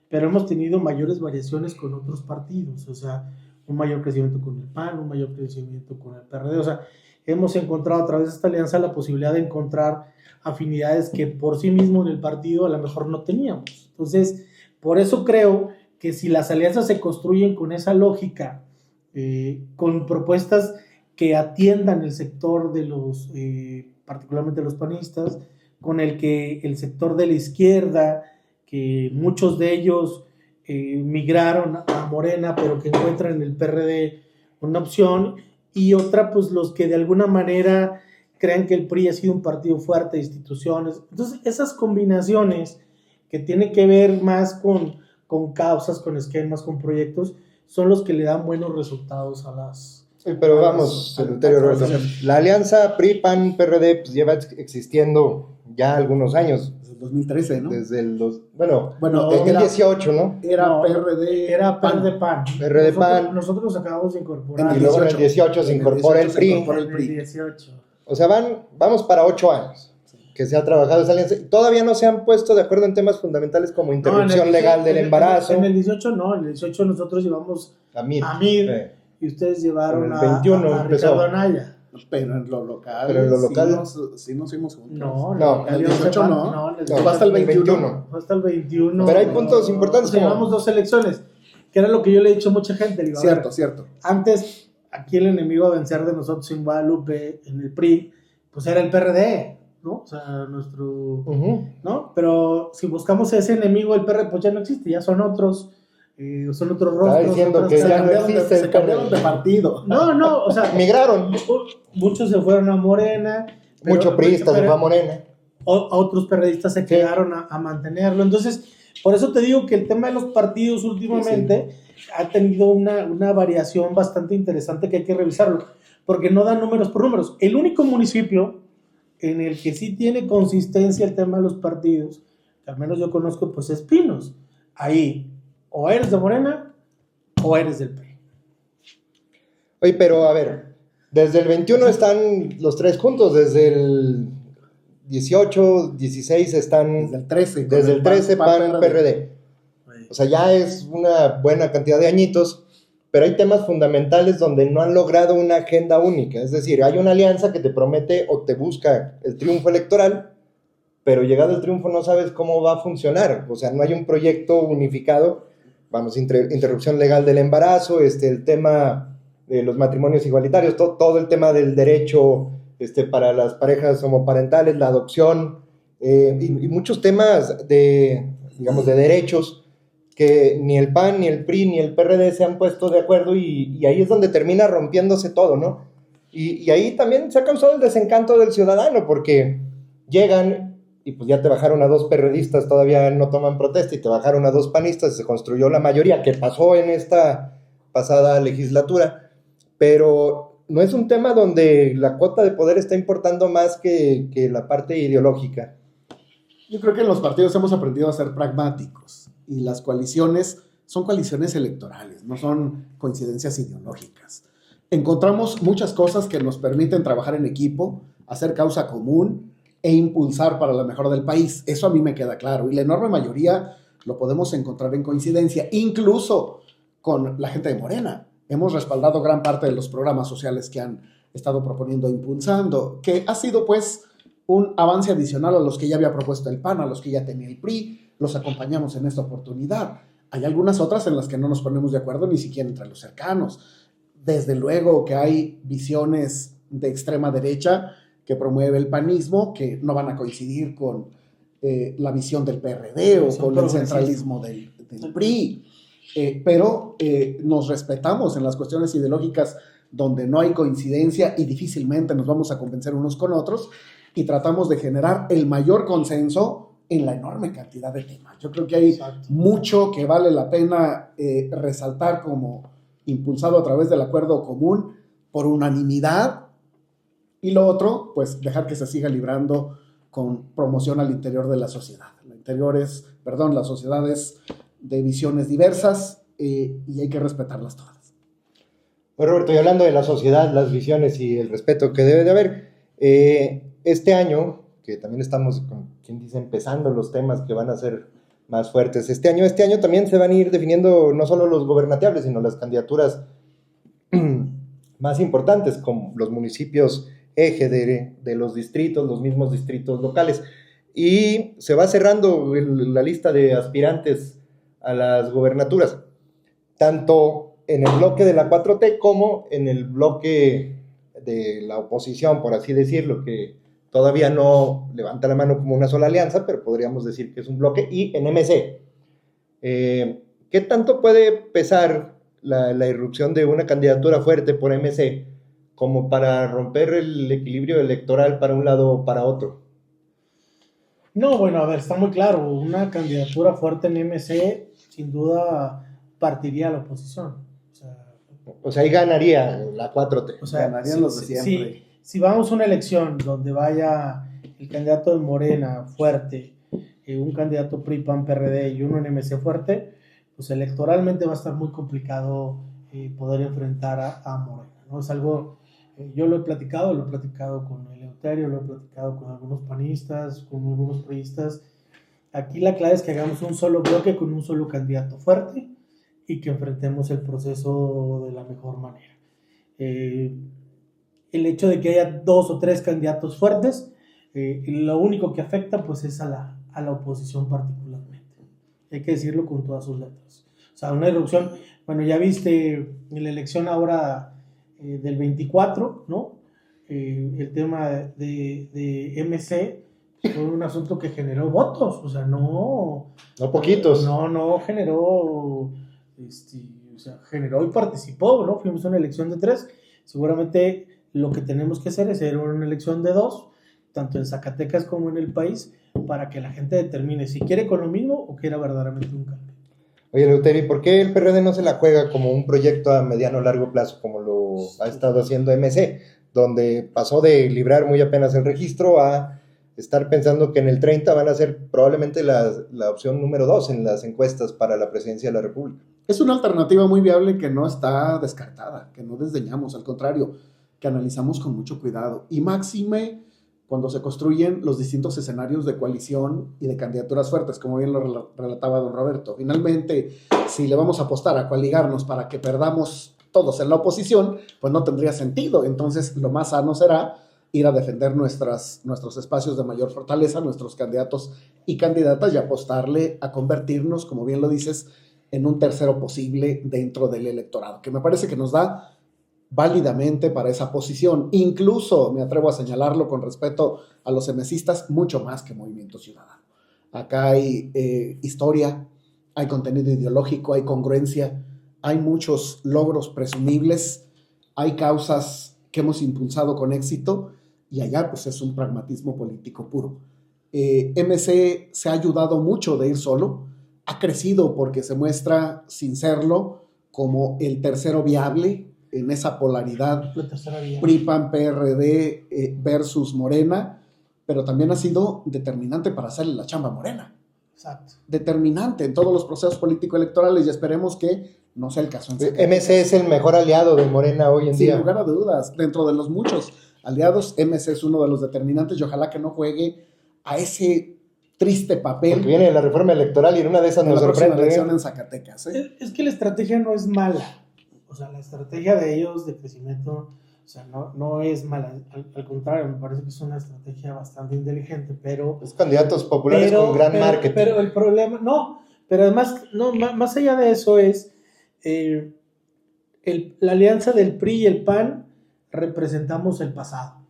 pero hemos tenido mayores variaciones con otros partidos, o sea, un mayor crecimiento con el PAN, un mayor crecimiento con el PRD, o sea, hemos encontrado a través de esta alianza la posibilidad de encontrar afinidades que por sí mismo en el partido a lo mejor no teníamos. Entonces, por eso creo que si las alianzas se construyen con esa lógica, con propuestas que atiendan el sector de los, particularmente los panistas, con el que el sector de la izquierda, que muchos de ellos migraron a Morena, pero que encuentran en el PRD una opción, y otra, pues los que de alguna manera crean que el PRI ha sido un partido fuerte de instituciones. Entonces, esas combinaciones que tienen que ver más con causas, con esquemas, con proyectos, son los que le dan buenos resultados a las... Pero vamos, la alianza PRI-PAN-PRD pues lleva existiendo ya algunos años. Desde el 2013, ¿no? Desde el... Bueno, 2018, ¿no? Era PRD... Era PRD-PAN. PRD-PAN. Nosotros nos acabamos de incorporar. Y luego en el 18 se incorpora el PRI. En el 18. O sea, vamos para 8 años que se ha trabajado esa alianza. Todavía no se han puesto de acuerdo en temas fundamentales como interrupción legal del embarazo. En el 18 no, en el 18 nosotros llevamos a MIR, y ustedes llevaron a Ricardo Anaya. Pero en lo local, sí nos fuimos juntos. No, el 18 no. Fue hasta el 21. Fue hasta el 21. Pero hay puntos importantes. Llevamos 2 elecciones, que era lo que yo le he dicho a mucha gente. Digo, Cierto. Antes, aquí el enemigo a vencer de nosotros en Guadalupe, en el PRI, pues era el PRD, ¿no? O sea, nuestro... ¿no? Pero si buscamos ese enemigo, el PRD, pues ya no existe, ya son otros... son otros rostros. Está diciendo que ya no existe se cambiaron de partido. No, o sea, migraron. Muchos se fueron a Morena. Muchos priistas se fue a Morena. Otros perredistas se quedaron a mantenerlo. Entonces, por eso te digo que el tema de los partidos últimamente ha tenido una variación bastante interesante que hay que revisarlo, porque no dan números por números. El único municipio en el que sí tiene consistencia el tema de los partidos, que al menos yo conozco, pues es Pinos. Ahí o eres de Morena o eres del PRI. Oye, pero a ver, desde el 21 están los tres juntos, desde el 18, 16 están... Desde el 13 PAN, PRD. O sea, ya es una buena cantidad de añitos, pero hay temas fundamentales donde no han logrado una agenda única. Es decir, hay una alianza que te promete o te busca el triunfo electoral, pero llegado el triunfo no sabes cómo va a funcionar. O sea, no hay un proyecto unificado. Vamos, interrupción legal del embarazo, el tema de los matrimonios igualitarios, todo el tema del derecho para las parejas homoparentales, la adopción, y muchos temas de derechos que ni el PAN, ni el PRI, ni el PRD se han puesto de acuerdo, y ahí es donde termina rompiéndose todo, ¿no? Y ahí también se ha causado el desencanto del ciudadano, porque llegan y pues ya te bajaron a 2 perredistas, todavía no toman protesta, y te bajaron a 2 panistas, y se construyó la mayoría, que pasó en esta pasada legislatura, pero no es un tema donde la cuota de poder está importando más que la parte ideológica. Yo creo que en los partidos hemos aprendido a ser pragmáticos y las coaliciones son coaliciones electorales, no son coincidencias ideológicas. Encontramos muchas cosas que nos permiten trabajar en equipo, hacer causa común e impulsar para la mejora del país. Eso a mí me queda claro. Y la enorme mayoría lo podemos encontrar en coincidencia, incluso con la gente de Morena. Hemos respaldado gran parte de los programas sociales que han estado proponiendo e impulsando, que ha sido pues un avance adicional a los que ya había propuesto el PAN, a los que ya tenía el PRI, los acompañamos en esta oportunidad. Hay algunas otras en las que no nos ponemos de acuerdo ni siquiera entre los cercanos. Desde luego que hay visiones de extrema derecha que promueve el panismo, que no van a coincidir con la visión del PRD o con el centralismo del PRI. Pero nos respetamos en las cuestiones ideológicas donde no hay coincidencia y difícilmente nos vamos a convencer unos con otros, y tratamos de generar el mayor consenso en la enorme cantidad de temas. Yo creo que hay mucho que vale la pena resaltar como impulsado a través del acuerdo común por unanimidad, y lo otro, pues dejar que se siga librando con promoción al interior de la sociedad. La sociedad es de visiones diversas y hay que respetarlas todas. Bueno, Roberto, y hablando de la sociedad, las visiones y el respeto que debe de haber, este año, que también estamos, como quien dice, empezando los temas que van a ser más fuertes, este año también se van a ir definiendo no solo los gobernateables, sino las candidaturas más importantes, como los municipios eje de los distritos, los mismos distritos locales, y se va cerrando la lista de aspirantes a las gobernaturas, tanto en el bloque de la 4T como en el bloque de la oposición, por así decirlo, que todavía no levanta la mano como una sola alianza, pero podríamos decir que es un bloque, y en MC. ¿Qué tanto puede pesar la irrupción de una candidatura fuerte por MC como para romper el equilibrio electoral para un lado o para otro? No, bueno, a ver, está muy claro, una candidatura fuerte en MC sin duda partiría a la oposición. O sea, ahí ganaría la 4T. O sea, ganarían los de siempre. Si vamos a una elección donde vaya el candidato de Morena fuerte, un candidato PRI, PAN, PRD y uno en MC fuerte, pues electoralmente va a estar muy complicado poder enfrentar a Morena, ¿no? Es algo, yo lo he platicado con Eleuterio, lo he platicado con algunos panistas, con algunos priistas. Aquí la clave es que hagamos un solo bloque con un solo candidato fuerte y que enfrentemos el proceso de la mejor manera. El hecho de que haya 2 o 3 candidatos fuertes, lo único que afecta pues es a la oposición particularmente. Hay que decirlo con todas sus letras. O sea, una irrupción, bueno, ya viste en la elección ahora del 24, ¿no? El tema de MC fue un asunto que generó votos, o sea, no poquitos. No generó, o sea, generó y participó, ¿no? Fuimos a una elección de 3, seguramente lo que tenemos que hacer es hacer una elección de 2, tanto en Zacatecas como en el país, para que la gente determine si quiere con lo mismo o quiera verdaderamente un cambio. Oye, Eleuterio, ¿por qué el PRD no se la juega como un proyecto a mediano o largo plazo, como lo ha estado haciendo MC, donde pasó de librar muy apenas el registro a estar pensando que en el 30 van a ser probablemente la opción número 2 en las encuestas para la presidencia de la República? Es una alternativa muy viable que no está descartada, que no desdeñamos, al contrario, que analizamos con mucho cuidado. Y máxime cuando se construyen los distintos escenarios de coalición y de candidaturas fuertes, como bien lo relataba don Roberto. Finalmente, si le vamos a apostar a coaligarnos para que perdamos todos en la oposición, pues no tendría sentido. Entonces, lo más sano será ir a defender nuestros espacios de mayor fortaleza, nuestros candidatos y candidatas, y apostarle a convertirnos, como bien lo dices, en un tercero posible dentro del electorado, que me parece que nos da válidamente para esa posición. Incluso, me atrevo a señalarlo con respeto a los MCistas, mucho más que Movimiento Ciudadano. Acá hay historia, hay contenido ideológico, hay congruencia, hay muchos logros presumibles, hay causas que hemos impulsado con éxito, y allá pues es un pragmatismo político puro. MC se ha ayudado mucho de ir solo, ha crecido porque se muestra sin serlo como el tercero viable, en esa polaridad La tercera vía. PRI, PAN, PRD versus Morena, pero también ha sido determinante para hacerle la chamba a Morena. Exacto. Determinante en todos los procesos político-electorales y esperemos que no sea el caso en Zacatecas. MC es el mejor aliado de Morena hoy en día. Sin lugar a dudas, dentro de los muchos aliados, MC es uno de los determinantes y ojalá que no juegue a ese triste papel. Porque viene la reforma electoral y en una de esas en nos la próxima sorprende. elección en Zacatecas. Es que la estrategia no es mala. O sea, la estrategia de ellos de crecimiento, o sea, no es mala. Al contrario, me parece que es una estrategia bastante inteligente, pero... Es candidatos populares con gran marketing. Pero el problema, pero además, más allá de eso es la alianza del PRI y el PAN representamos el pasado,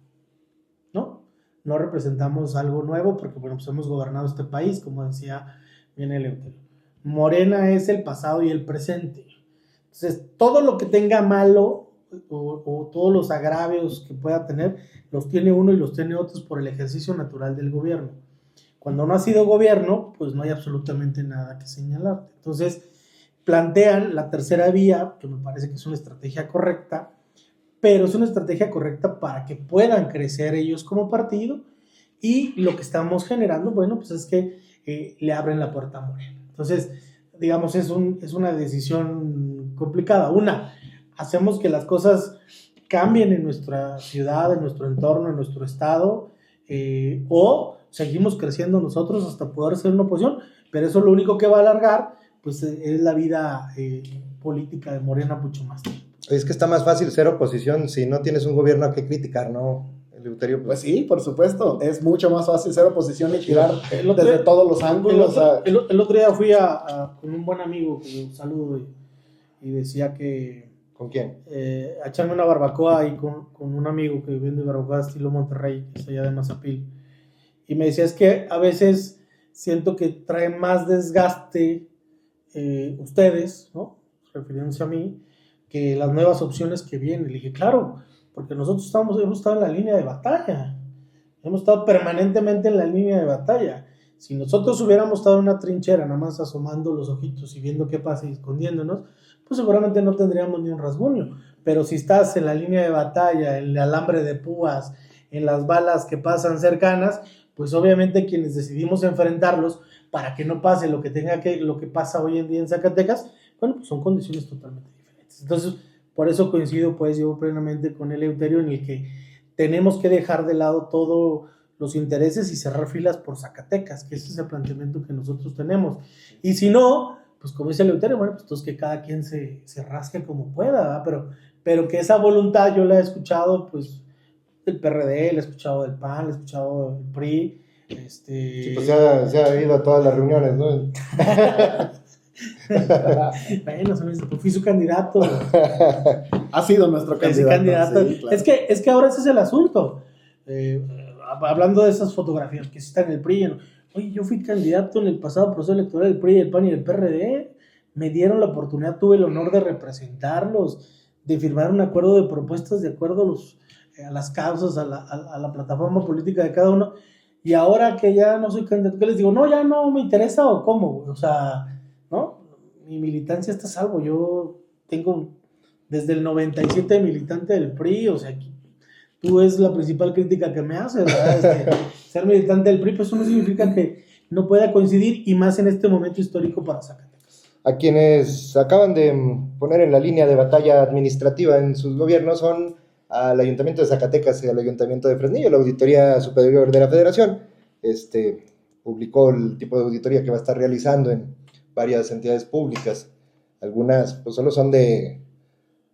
¿no? No representamos algo nuevo porque, bueno, pues hemos gobernado este país, como decía bien Eleuterio. Morena es el pasado y el presente. Entonces, todo lo que tenga malo o todos los agravios que pueda tener, los tiene uno y los tiene otros por el ejercicio natural del gobierno. Cuando no ha sido gobierno, pues no hay absolutamente nada que señalar. Entonces, plantean la tercera vía, que me parece que es una estrategia correcta, pero es una estrategia correcta para que puedan crecer ellos como partido, y lo que estamos generando, bueno, pues es que le abren la puerta a Morena. Entonces, digamos, es una decisión complicada. Una, hacemos que las cosas cambien en nuestra ciudad, en nuestro entorno, en nuestro estado, o seguimos creciendo nosotros hasta poder ser una oposición, pero eso lo único que va a alargar, pues es la vida política de Morena mucho más tiempo. Es que está más fácil ser oposición si no tienes un gobierno a que criticar, ¿no? Eleuterio, Pues sí, por supuesto. Es mucho más fácil ser oposición y tirar desde todos los ángulos. El otro día fui con un buen amigo que un saludo y decía que... ¿Con quién? A echarme una barbacoa ahí con un amigo que vende barbacoa estilo Monterrey, que es allá de Mazapil. Y me decía, es que a veces siento que traen más desgaste ustedes, ¿no? Refiriéndose a mí, que las nuevas opciones que vienen. Le dije, claro, porque nosotros hemos estado en la línea de batalla. Hemos estado permanentemente en la línea de batalla. Si nosotros hubiéramos estado en una trinchera, nada más asomando los ojitos y viendo qué pasa y escondiéndonos, pues seguramente no tendríamos ni un rasguño. Pero si estás en la línea de batalla, en el alambre de púas, en las balas que pasan cercanas, pues obviamente quienes decidimos enfrentarlos para que no pase lo que pasa hoy en día en Zacatecas, bueno, pues son condiciones totalmente diferentes. Entonces, por eso coincido pues yo plenamente con Eleuterio en el que tenemos que dejar de lado todos los intereses y cerrar filas por Zacatecas, que ese es el planteamiento que nosotros tenemos. Y si no, pues como dice Eleuterio, bueno, pues entonces que cada quien se rasque como pueda, ¿verdad? Pero que esa voluntad yo la he escuchado, pues, del PRD, la he escuchado del PAN, la he escuchado del PRI. Sí, pues se ha ido a todas las reuniones, ¿no? Bueno, pues fui su candidato. Ha sido nuestro candidato. Sí, claro. Es que ahora ese es el asunto. Hablando de esas fotografías que están en el PRI, oye, yo fui candidato en el pasado proceso electoral del PRI, del PAN y del PRD. Me dieron la oportunidad, tuve el honor de representarlos, de firmar un acuerdo de propuestas de acuerdo a las causas, a la plataforma política de cada uno. Y ahora que ya no soy candidato, ¿qué les digo? No, ya no me interesa, o cómo, o sea, ¿no? Mi militancia está a salvo. Yo tengo desde el 97 militante del PRI, o sea, tú es la principal crítica que me haces, ¿verdad? Ser militante del PRI, pues eso no significa que no pueda coincidir, y más en este momento histórico para Zacatecas. A quienes acaban de poner en la línea de batalla administrativa en sus gobiernos son al Ayuntamiento de Zacatecas y al Ayuntamiento de Fresnillo. La Auditoría Superior de la Federación publicó el tipo de auditoría que va a estar realizando en varias entidades públicas. Algunas pues solo son de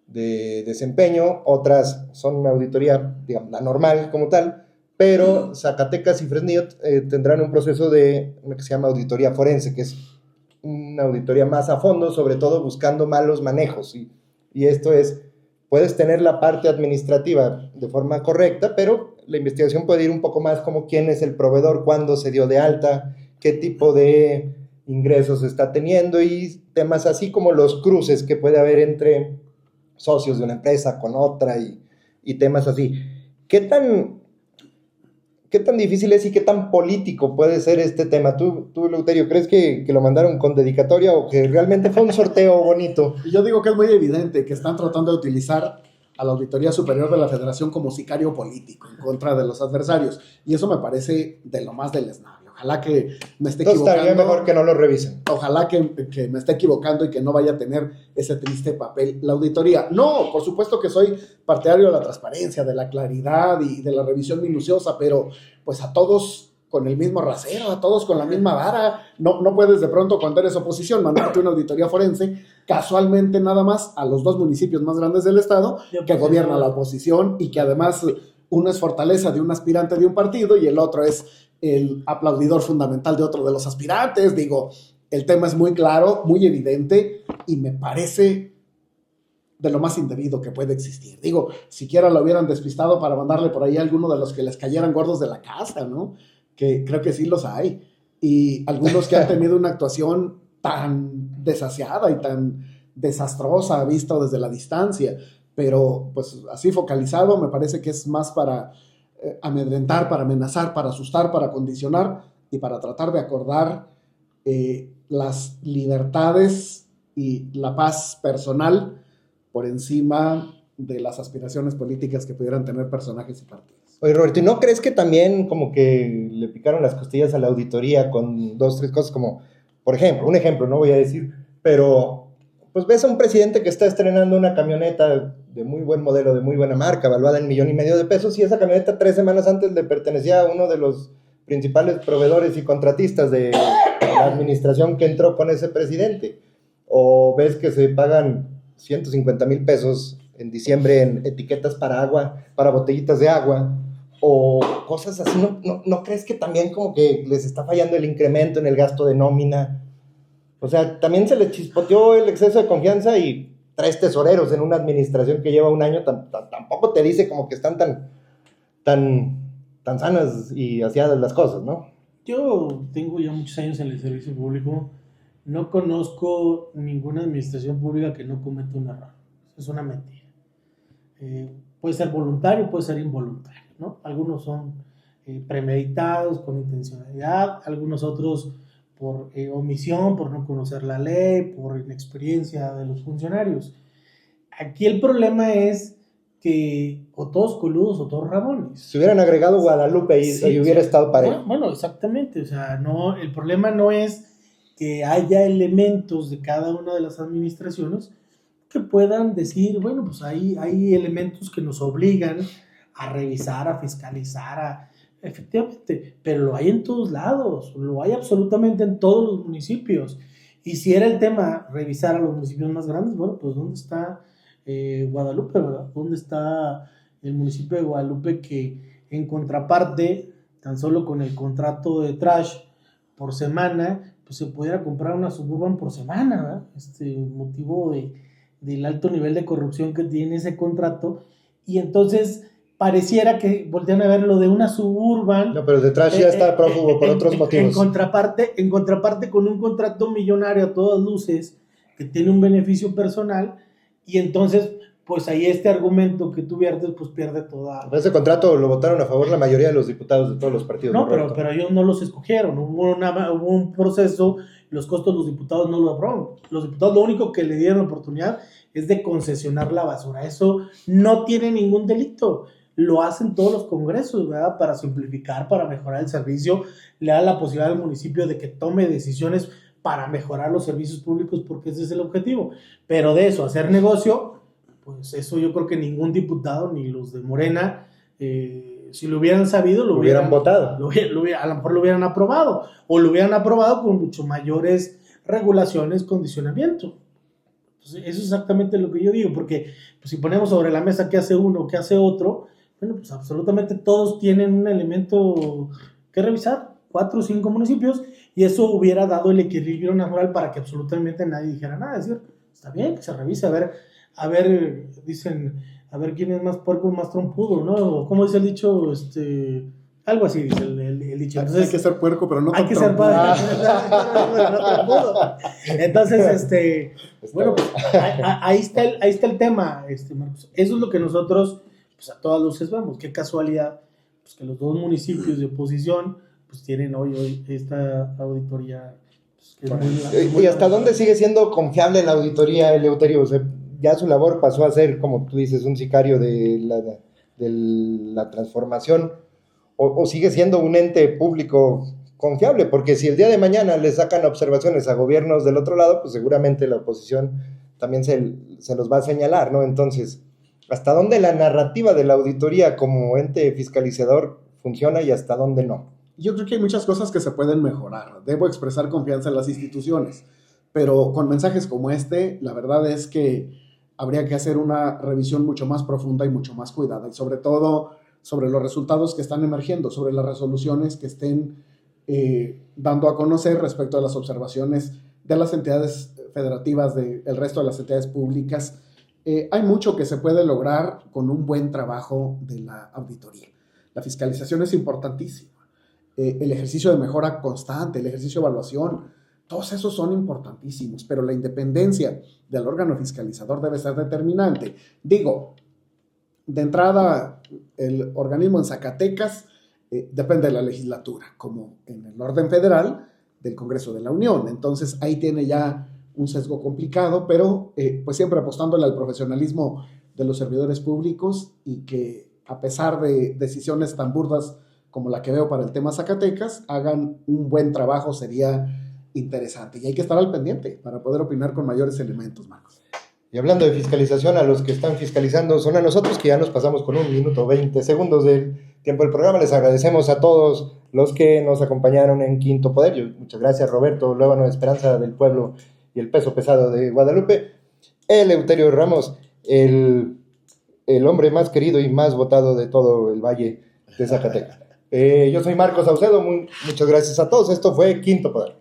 desempeño, otras son una auditoría, digamos, la normal como tal, pero Zacatecas y Fresnillo tendrán un proceso de lo que se llama auditoría forense, que es una auditoría más a fondo, sobre todo buscando malos manejos, y esto es, puedes tener la parte administrativa de forma correcta, pero la investigación puede ir un poco más como quién es el proveedor, cuándo se dio de alta, qué tipo de ingresos está teniendo, y temas así como los cruces que puede haber entre socios de una empresa con otra, y temas así. ¿Qué ¿qué tan difícil es y qué tan político puede ser este tema? ¿Tú Eleuterio, crees que lo mandaron con dedicatoria o que realmente fue un sorteo bonito? Y yo digo que es muy evidente que están tratando de utilizar a la Auditoría Superior de la Federación como sicario político en contra de los adversarios. Y eso me parece de lo más deleznable. Ojalá que me esté Entonces equivocando. estaría mejor que no lo revisen. Ojalá que me esté equivocando y que no vaya a tener ese triste papel la auditoría. No, por supuesto que soy partidario de la transparencia, de la claridad y de la revisión minuciosa, pero pues a todos con el mismo rasero, a todos con la misma vara. No puedes de pronto, cuando eres oposición, mandarte una auditoría forense casualmente nada más a los 2 municipios más grandes del estado que gobierna la oposición y que además uno es fortaleza de un aspirante de un partido y el otro es el aplaudidor fundamental de otro de los aspirantes. Digo, el tema es muy claro, muy evidente y me parece de lo más indebido que puede existir. Digo, siquiera lo hubieran despistado para mandarle por ahí a alguno de los que les cayeran gordos de la casa, ¿no? Que creo que sí los hay. Y algunos que han tenido una actuación tan desasiada y tan desastrosa vista desde la distancia, pero pues así focalizado me parece que es más para amedrentar, para amenazar, para asustar, para condicionar y para tratar de acordar las libertades y la paz personal por encima de las aspiraciones políticas que pudieran tener personajes y partidos. Oye, Roberto, ¿y no crees que también como que le picaron las costillas a la auditoría con 2, 3 cosas como, por ejemplo, un ejemplo, no voy a decir, pero pues ves a un presidente que está estrenando una camioneta de muy buen modelo, de muy buena marca, valuada en $1.5 million de pesos, y esa camioneta 3 semanas antes le pertenecía a uno de los principales proveedores y contratistas de la administración que entró con ese presidente? O ves que se pagan 150,000 pesos en diciembre en etiquetas para agua, para botellitas de agua, o cosas así. ¿No crees que también como que les está fallando el incremento en el gasto de nómina? O sea, también se les chispoteó el exceso de confianza y 3 tesoreros en una administración que lleva un año, tampoco te dice como que están tan sanas y aseadas las cosas, ¿no? Yo tengo ya muchos años en el servicio público, no conozco ninguna administración pública que no cometa un error. Es una mentira. Puede ser voluntario, puede ser involuntario, ¿no? Algunos son premeditados, con intencionalidad, algunos otros por omisión, por no conocer la ley, por inexperiencia de los funcionarios. Aquí el problema es que o todos coludos o todos rabones. Si hubieran agregado Guadalupe y hubiera estado parejo. Bueno, exactamente. O sea, no, el problema no es que haya elementos de cada una de las administraciones que puedan decir, bueno, pues hay elementos que nos obligan a revisar, a fiscalizar, efectivamente, pero lo hay en todos lados, lo hay absolutamente en todos los municipios. Y si era el tema revisar a los municipios más grandes, bueno, pues ¿dónde está Guadalupe, verdad? ¿Dónde está el municipio de Guadalupe que en contraparte, tan solo con el contrato de trash por semana, pues se pudiera comprar una Suburban por semana, ¿verdad? Motivo del alto nivel de corrupción que tiene ese contrato, y entonces pareciera que voltean a ver lo de una Suburban. No, pero detrás ya está prófugo por otros motivos. En contraparte con un contrato millonario a todas luces que tiene un beneficio personal, y entonces pues ahí este argumento que tú viertes pues pierde toda... Ese contrato lo votaron a favor la mayoría de los diputados de todos los partidos. No, pero ellos no los escogieron, hubo un proceso, los costos los diputados no lo aprobaron. Los diputados lo único que le dieron la oportunidad es de concesionar la basura. Eso no tiene ningún delito. Lo hacen todos los congresos, ¿verdad? Para simplificar, para mejorar el servicio, le da la posibilidad al municipio de que tome decisiones para mejorar los servicios públicos, porque ese es el objetivo. Pero de eso, hacer negocio, pues eso yo creo que ningún diputado, ni los de Morena, si lo hubieran sabido, lo hubieran votado. A lo mejor lo hubieran aprobado, o lo hubieran aprobado con mucho mayores regulaciones, condicionamiento. Entonces, eso es exactamente lo que yo digo, porque pues, si ponemos sobre la mesa qué hace uno, qué hace otro, bueno, pues absolutamente todos tienen un elemento que revisar, 4 o 5 municipios, y eso hubiera dado el equilibrio natural para que absolutamente nadie dijera nada. Es decir, está bien que se revise, a ver, dicen, a ver quién es más puerco, más trompudo, ¿no? ¿Cómo dice el dicho? Algo así dice el dicho. Entonces, hay que ser puerco, pero no hay que ser trompudo. Entonces, bueno, pues, ahí está el tema, Marcos. Eso es lo que nosotros, pues a todas luces vemos. Qué casualidad, pues, que los dos municipios de oposición pues tienen hoy esta auditoría. Pues, que es muy ¿Y hasta dónde sigue siendo confiable la auditoría, Eleuterio? O sea, ya su labor pasó a ser, como tú dices, un sicario de la transformación, o sigue siendo un ente público confiable, porque si el día de mañana le sacan observaciones a gobiernos del otro lado, pues seguramente la oposición también se los va a señalar, ¿no? Entonces, ¿hasta dónde la narrativa de la auditoría como ente fiscalizador funciona y hasta dónde no? Yo creo que hay muchas cosas que se pueden mejorar. Debo expresar confianza en las instituciones, pero con mensajes como este, la verdad es que habría que hacer una revisión mucho más profunda y mucho más cuidada, y sobre todo sobre los resultados que están emergiendo, sobre las resoluciones que estén dando a conocer respecto a las observaciones de las entidades federativas, del resto de las entidades públicas. Hay mucho que se puede lograr con un buen trabajo de la auditoría. La fiscalización es importantísima. El ejercicio de mejora constante, el ejercicio de evaluación, todos esos son importantísimos, pero la independencia del órgano fiscalizador debe ser determinante. Digo, de entrada, el organismo en Zacatecas depende de la legislatura, como en el orden federal del Congreso de la Unión. Entonces, ahí tiene ya un sesgo complicado, pero pues siempre apostándole al profesionalismo de los servidores públicos, y que a pesar de decisiones tan burdas como la que veo para el tema Zacatecas, hagan un buen trabajo, sería interesante. Y hay que estar al pendiente para poder opinar con mayores elementos, Marcos. Y hablando de fiscalización, a los que están fiscalizando son a nosotros, que ya nos pasamos con 1 minuto 20 segundos del tiempo del programa. Les agradecemos a todos los que nos acompañaron en Quinto Poder. Muchas gracias, Roberto Luébano, Esperanza del Pueblo y el Peso Pesado de Guadalupe. Eleuterio Ramos, el hombre más querido y más votado de todo el Valle de Zacatecas. Yo soy Marcos Saucedo, muchas gracias a todos. Esto fue Quinto Poder.